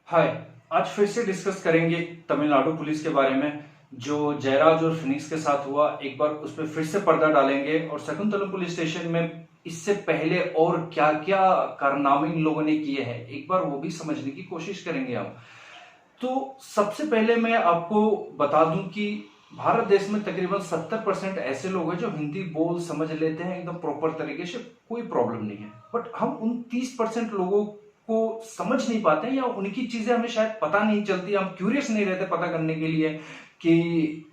हाय। आज फिर से डिस्कस करेंगे तमिलनाडु पुलिस के बारे में। जो जयराज और फिनिक्स के साथ हुआ, एक बार उस पर फिर से पर्दा डालेंगे और शकुंतलम पुलिस स्टेशन में इससे पहले और क्या क्या कारनामे इन लोगों ने किए हैं, एक बार वो भी समझने की कोशिश करेंगे हम। तो सबसे पहले मैं आपको बता दूं कि भारत देश में तकरीबन 70% ऐसे लोग हैं जो हिंदी बोल समझ लेते हैं एकदम प्रॉपर तरीके से, कोई प्रॉब्लम नहीं है। बट हम उन 30% लोगों को समझ नहीं पाते हैं, या उनकी चीजें हमें शायद पता नहीं चलती, हम क्यूरियस नहीं रहते पता करने के लिए कि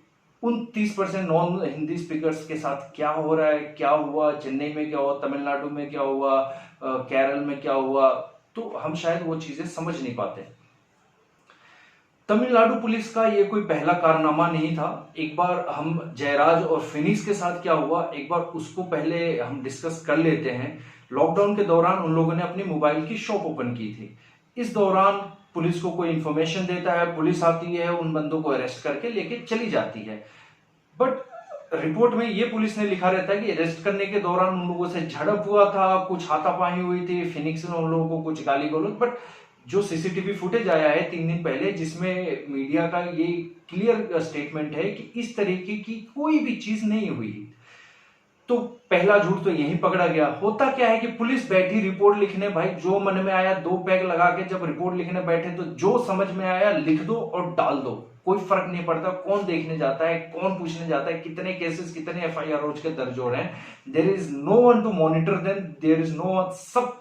उन 30% नॉन हिंदी स्पीकर्स के साथ क्या हो रहा है, क्या हुआ, चेन्नई में क्या हुआ, तमिलनाडु में क्या हुआ, केरल में क्या हुआ। तो हम शायद वो चीजें समझ नहीं पाते। तमिलनाडु पुलिस का ये कोई पहला कारनामा नहीं था। एक बार हम जयराज और फिनिक्स के साथ क्या हुआ, एक बार उसको पहले हम डिस्कस कर लेते हैं। लॉकडाउन के दौरान उन लोगों ने अपनी मोबाइल की शॉप ओपन की थी। इस दौरान पुलिस को कोई इंफॉर्मेशन देता है, पुलिस आती है, उन बंदों को अरेस्ट करके लेके चली जाती है। बट रिपोर्ट में ये पुलिस ने लिखा रहता है कि अरेस्ट करने के दौरान उन लोगों से झड़प हुआ था, कुछ हाथापाई हुई थी, फिनिक्स ने उन लोगों को कुछ गाली गलौज। बट जो सीसीटीवी फुटेज आया है 3 दिन पहले, जिसमें मीडिया का ये क्लियर स्टेटमेंट है कि इस तरीके की कोई भी चीज नहीं हुई। तो पहला झूठ तो यहीं पकड़ा गया। होता क्या है कि पुलिस बैठी रिपोर्ट लिखने, भाई जो मन में आया 2 पैग लगा के जब रिपोर्ट लिखने बैठे तो जो समझ में आया लिख दो और डाल दो। कोई फर्क नहीं पड़ता कौन देखने जाता है, कौन पूछने जाता है, कितने केसेस, कितने एफआईआर रोज के दर्ज हो रहे हैं। There is no one to monitor them, there is no one, सब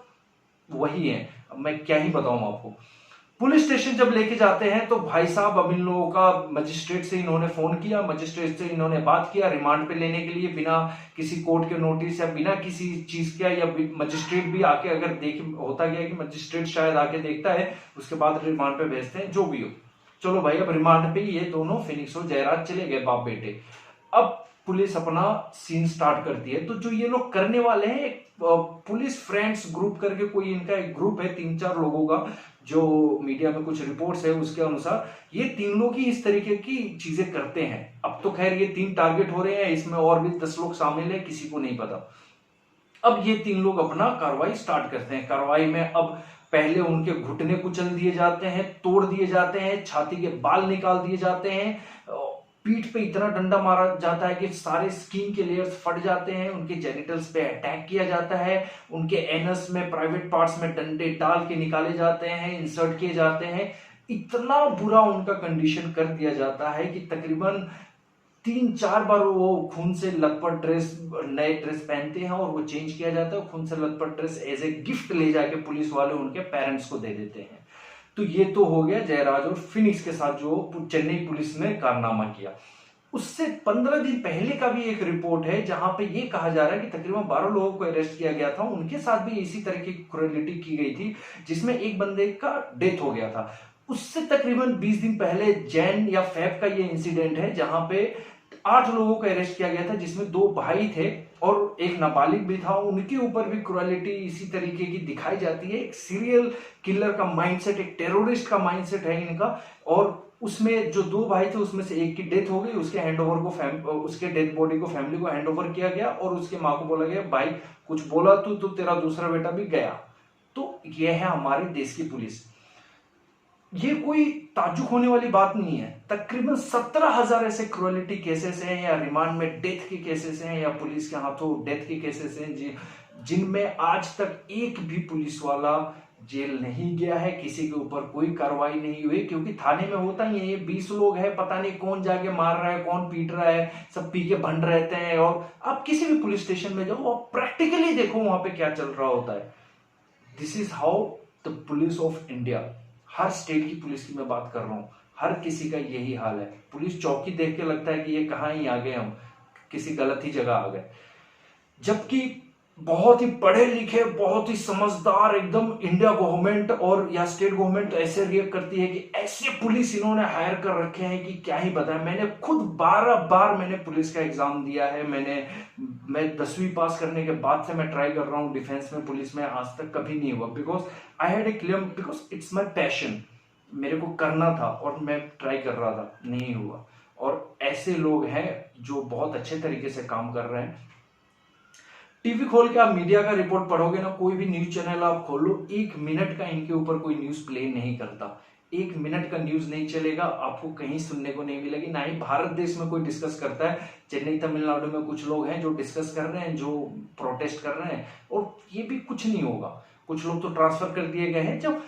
वही है। अब मैं क्या ही बताऊं आपको। पुलिस स्टेशन जब लेके जाते हैं तो भाई साहब, अब इन लोगों का मजिस्ट्रेट से इन्होंने फोन किया, मजिस्ट्रेट से इन्होंने बात किया रिमांड पे लेने के लिए, बिना किसी कोर्ट के नोटिस या बिना किसी चीज का, या मजिस्ट्रेट भी आके अगर देख, होता गया कि मजिस्ट्रेट शायद आके देखता है, उसके बाद रिमांड पे भेजते हैं, जो भी हो। चलो भाई, अब रिमांड पे ये दोनों फिनिक्स और जयराज चले गए, बाप बेटे। अब पुलिस अपना सीन स्टार्ट करती है। तो जो ये लोग करने वाले हैं, एक पुलिस फ्रेंड्स ग्रुप करके कोई इनका एक ग्रुप है 3-4 लोगों का, जो मीडिया में कुछ रिपोर्ट्स है उसके अनुसार ये 3 लोग ही इस तरीके की चीजें करते हैं। अब तो खैर ये 3 टारगेट हो रहे हैं, इसमें और भी 10 लोग शामिल है, किसी को नहीं पता। अब ये 3 लोग अपना कार्रवाई स्टार्ट करते हैं। कार्रवाई में अब पहले उनके घुटने कुचल दिए जाते हैं, तोड़ दिए जाते हैं, छाती के बाल निकाल दिए जाते हैं, पीठ पे इतना डंडा मारा जाता है कि सारे स्किन के लेयर्स फट जाते हैं, उनके जेनिटल्स पे अटैक किया जाता है, उनके एनस में, प्राइवेट पार्ट्स में डंडे डाल के निकाले जाते हैं, इंसर्ट किए जाते हैं। इतना बुरा उनका कंडीशन कर दिया जाता है कि तकरीबन 3-4 बार वो खून से लथपथ ड्रेस, नए ड्रेस पहनते हैं और वो चेंज किया जाता है। खून से लथपथ ड्रेस एज ए गिफ्ट ले जाके पुलिस वाले उनके पेरेंट्स को दे देते हैं। तो ये तो हो गया जयराज और फिनिक्स के साथ जो चेन्नई पुलिस ने कारनामा किया। उससे 15 दिन पहले का भी एक रिपोर्ट है जहां पे ये कहा जा रहा है कि तकरीबन 12 लोगों को अरेस्ट किया गया था, उनके साथ भी इसी तरह की क्रूरलिटी की गई थी, जिसमें एक बंदे का डेथ हो गया था। उससे तकरीबन 20 दिन पहले जैन या फेब का ये इंसिडेंट है जहां पे 8 लोगों को अरेस्ट किया गया था, जिसमें 2 भाई थे और एक नाबालिग भी था। उनके ऊपर भी क्रूरलिटी इसी तरीके की दिखाई जाती है। एक सीरियल किलर का माइंडसेट, एक टेररिस्ट का माइंडसेट है इनका। और उसमें जो 2 भाई थे उसमें से एक की डेथ हो गई, उसके हैंडओवर को उसके डेथ बॉडी को फैमिली को हैंडओवर किया गया और उसके माँ को बोला गया, भाई कुछ बोला तो तेरा दूसरा बेटा भी गया। तो यह है हमारे देश की पुलिस। ये कोई ताज्जुब होने वाली बात नहीं है। तकरीबन 17,000 ऐसे क्रूरलिटी केसेस हैं, या रिमांड में डेथ के केसेस हैं, या पुलिस के हाथों डेथ के केसेस हैं, जिनमें आज तक एक भी पुलिस वाला जेल नहीं गया है, किसी के ऊपर कोई कार्रवाई नहीं हुई। क्योंकि थाने में होता ही है, ये 20 लोग हैं, पता नहीं कौन जाके मार रहा है, कौन पीट रहा है, सब पी के भंड रहते हैं। और आप किसी भी पुलिस स्टेशन में जाओ, आप प्रैक्टिकली देखो वहां पे क्या चल रहा होता है। This is how the police of India. Her state की पुलिस की मैं बात कर रहा हूं, हर किसी का यही हाल है। पुलिस चौकी देख के लगता है कि ये कहां ही आ गए, हम किसी गलत ही जगह आ गए। जबकि बहुत ही पढ़े लिखे, बहुत ही समझदार एकदम इंडिया गवर्नमेंट और या स्टेट गवर्नमेंट ऐसे रिएक्ट करती है कि ऐसे पुलिस इन्होंने हायर कर रखे हैं कि क्या ही बताएं। मैंने खुद 12 बार मैंने पुलिस का एग्जाम दिया है। मैं 10वीं पास करने के बाद से मैं ट्राई कर रहा हूं डिफेंस में, पुलिस में आज तक कभी नहीं हुआ। Because I had a clear, because it's my passion, मेरे को करना था और मैं ट्राई कर रहा था, नहीं हुआ। और ऐसे लोग हैं जो बहुत अच्छे तरीके से काम कर रहे हैं। टीवी खोल के आप मीडिया का रिपोर्ट पढ़ोगे ना, कोई भी न्यूज चैनल आप खोलो, 1 मिनट का इनके ऊपर कोई न्यूज प्ले नहीं करता। एक मिनट का न्यूज नहीं चलेगा, आपको कहीं सुनने को नहीं मिलेगी, ना ही भारत देश में कोई डिस्कस करता है। चेन्नई तमिलनाडु में कुछ लोग हैं जो डिस्कस कर रहे हैं, जो प्रोटेस्ट कर रहे हैं, और ये भी कुछ नहीं होगा। कुछ लोग तो ट्रांसफर कर दिए गए हैं। जब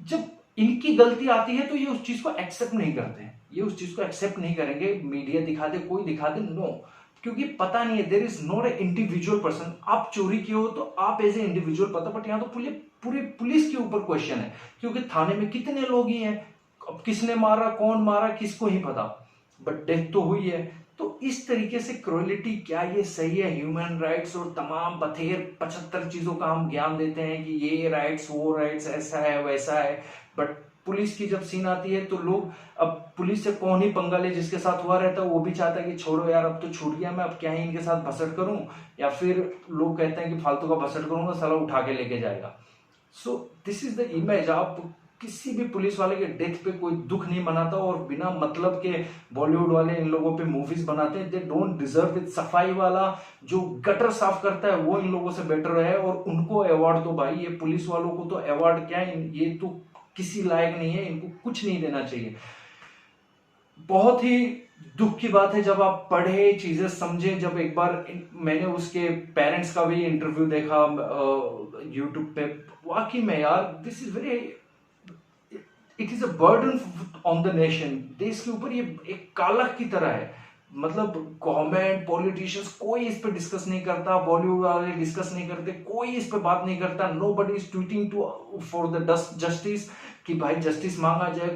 जब इनकी गलती आती है तो ये उस चीज को एक्सेप्ट नहीं करते हैं, ये उस चीज को एक्सेप्ट नहीं करेंगे। मीडिया दिखा दे, कोई दिखा दे, नो, क्योंकि पता नहीं है, there is not a individual person. आप चोरी किए हो तो आप एज ए इंडिविजुअल पता, बट यहाँ तो पूरी पुलिस के ऊपर क्वेश्चन है, क्योंकि थाने में कितने लोग ही हैं, अब किसने मारा, कौन मारा, किसको ही पता, बट डेथ तो हुई है। तो इस तरीके से क्रूएलिटी, क्या ये सही है? ह्यूमन राइट्स और तमाम बथेर 75 चीजों का हम ज्ञान देते हैं कि ये राइट्स, वो राइट्स, ऐसा है वैसा है, बट पुलिस की जब सीन आती है तो लोग, अब पुलिस से कौन ही पंगा ले, जिसके साथ हुआ रहता है वो भी चाहता है कि छोड़ो यार, अब तो छूट गया, मैं अब क्या ही इनके साथ भसड़ करूं, या फिर लोग कहते हैं कि फालतू का भसड़ करूंगा, साला उठा के लेके जाएगा। So this is the image. आप किसी भी पुलिस वाले के डेथ पे कोई दुख नहीं मनाता, और बिना मतलब के बॉलीवुड वाले इन लोगों पे मूवीज बनाते हैं। They don't deserve it. सफाई वाला जो गटर साफ करता है वो इन लोगों से बेटर है, और उनको अवार्ड दो भाई। ये पुलिस वालों को तो अवार्ड क्या है, ये तो किसी लायक नहीं है, इनको कुछ नहीं देना चाहिए। बहुत ही दुख की बात है जब आप पढ़े, चीजें समझे। जब एक बार मैंने उसके पेरेंट्स का भी इंटरव्यू देखा यूट्यूब पे, वाकई में यार, this is very, it is a burden on the nation. देश के ऊपर ये एक कालख की तरह है। मतलब गवर्नमेंट, पॉलिटिशियंस, कोई इस पे डिस्कस नहीं करता, बॉलीवुड वाले डिस्कस नहीं करते, कोई इस पे बात नहीं करता। Nobody is tweeting to for the justice, कि भाई जस्टिस मांगा जाए।